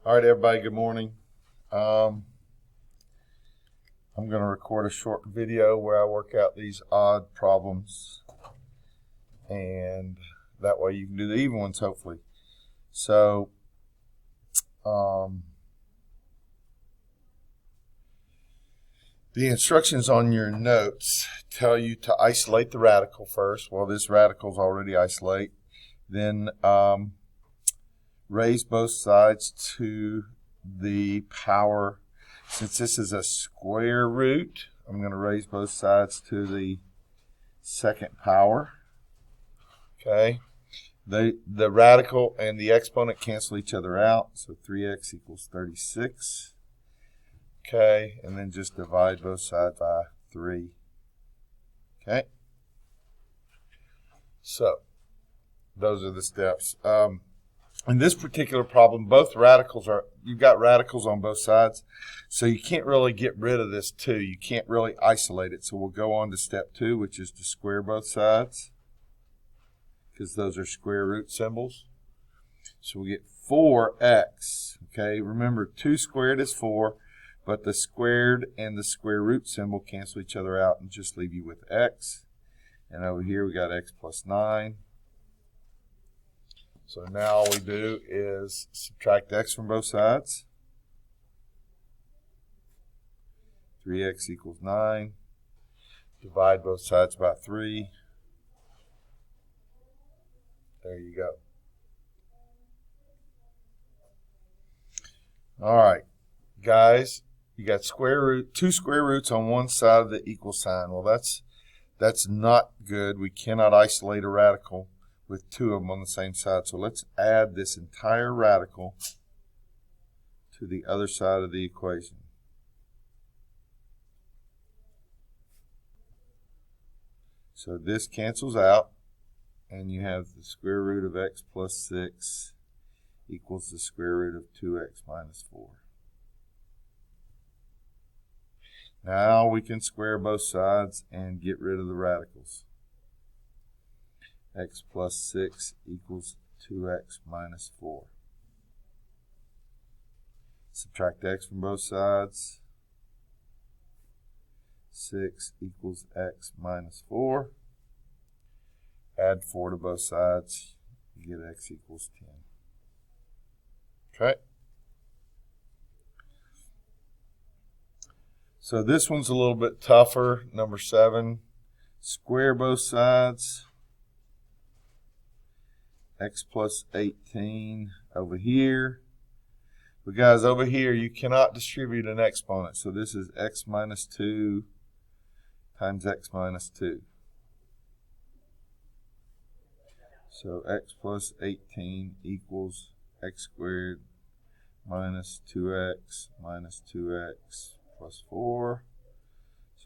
All right, everybody, good morning. I'm going to record a short video where I work out these odd problems, and that way you can do the even ones, hopefully. So, the instructions on your notes tell you to isolate the radical first. Well, this radical is already isolate. Then raise both sides to the power. Since this is a square root, I'm going to raise both sides to the second power. Okay. The radical and the exponent cancel each other out. So 3x equals 36. Okay. And then just divide both sides by 3. Okay. So those are the steps. In this particular problem, both radicals you've got radicals on both sides, so you can't really get rid of this 2. You can't really isolate it. So we'll go on to step 2, which is to square both sides, because those are square root symbols. So we get 4x. Okay, remember 2 squared is 4, but the squared and the square root symbol cancel each other out and just leave you with x. And over here we got x plus 9. So now all we do is subtract x from both sides. 3x equals 9. Divide both sides by 3. There you go. All right, guys, you got two square roots on one side of the equal sign. Well, that's not good. We cannot isolate a radical with 2 of them on the same side. So let's add this entire radical to the other side of the equation. So this cancels out, and you have the square root of x plus 6 equals the square root of 2x minus 4. Now we can square both sides and get rid of the radicals. X plus 6 equals 2x minus 4. Subtract x from both sides. 6 equals x minus 4. Add 4 to both sides. You get x equals 10. Okay. So this one's a little bit tougher. Number 7. Square both sides. X plus 18 over here. But guys, over here you cannot distribute an exponent. So this is x minus 2 times x minus 2. So x plus 18 equals x squared minus 2x minus 2x plus 4.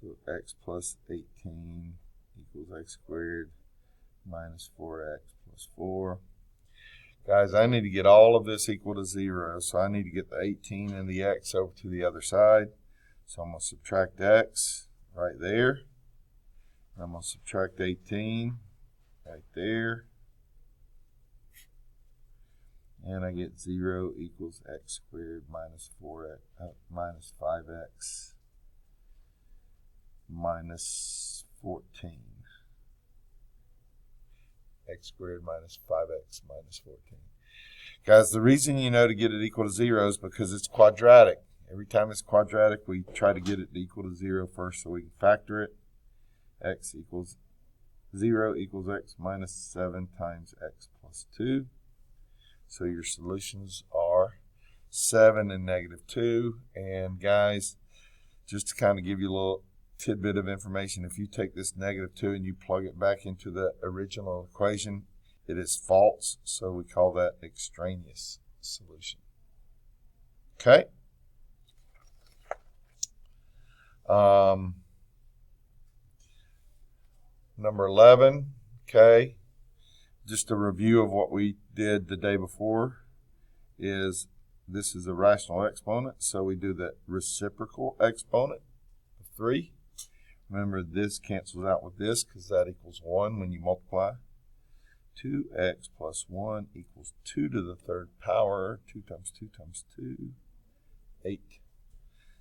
So x plus 18 equals x squared minus 4x plus 4. Guys, I need to get all of this equal to 0. So I need to get the 18 and the x over to the other side. So I'm going to subtract x right there. I'm going to subtract 18 right there. And I get 0 equals x squared minus 4x minus 5x minus 14. X squared minus 5x minus 14. Guys, the reason you know to get it equal to 0 is because it's quadratic. Every time it's quadratic, we try to get it equal to 0 first so we can factor it. X equals 0 equals x minus 7 times x plus 2. So your solutions are 7 and negative 2. And guys, just to kind of give you a little tidbit of information, if you take this negative 2 and you plug it back into the original equation, it is false. So we call that extraneous solution. Okay. Number 11. Okay. Just a review of what we did the day before is this is a rational exponent, so we do the reciprocal exponent of 3. Remember, this cancels out with this because that equals 1 when you multiply. 2x plus 1 equals 2 to the third power. 2 times 2 times 2, 8.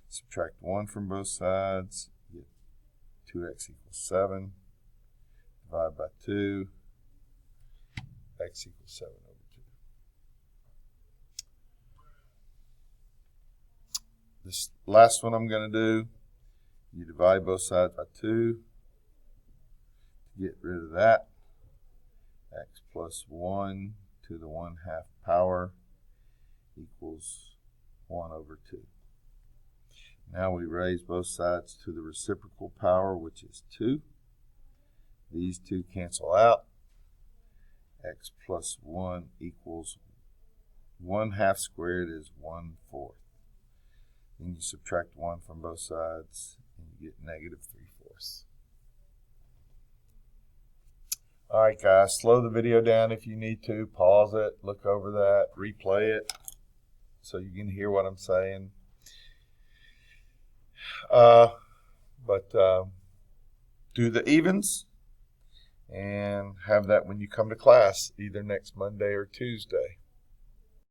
Subtract 1 from both sides. Get 2x equals 7. Divide by 2. X equals 7 over 2. This last one I'm going to do, you divide both sides by 2 to get rid of that. X plus 1 to the 1/2 power equals 1 over 2. Now we raise both sides to the reciprocal power, which is 2. These two cancel out. X plus 1 equals 1/2 squared is 1/4. Then you subtract 1 from both sides and you get negative 3/4. Alright guys, slow the video down if you need to. Pause it, look over that, replay it so you can hear what I'm saying. Do the evens and have that when you come to class, either next Monday or Tuesday.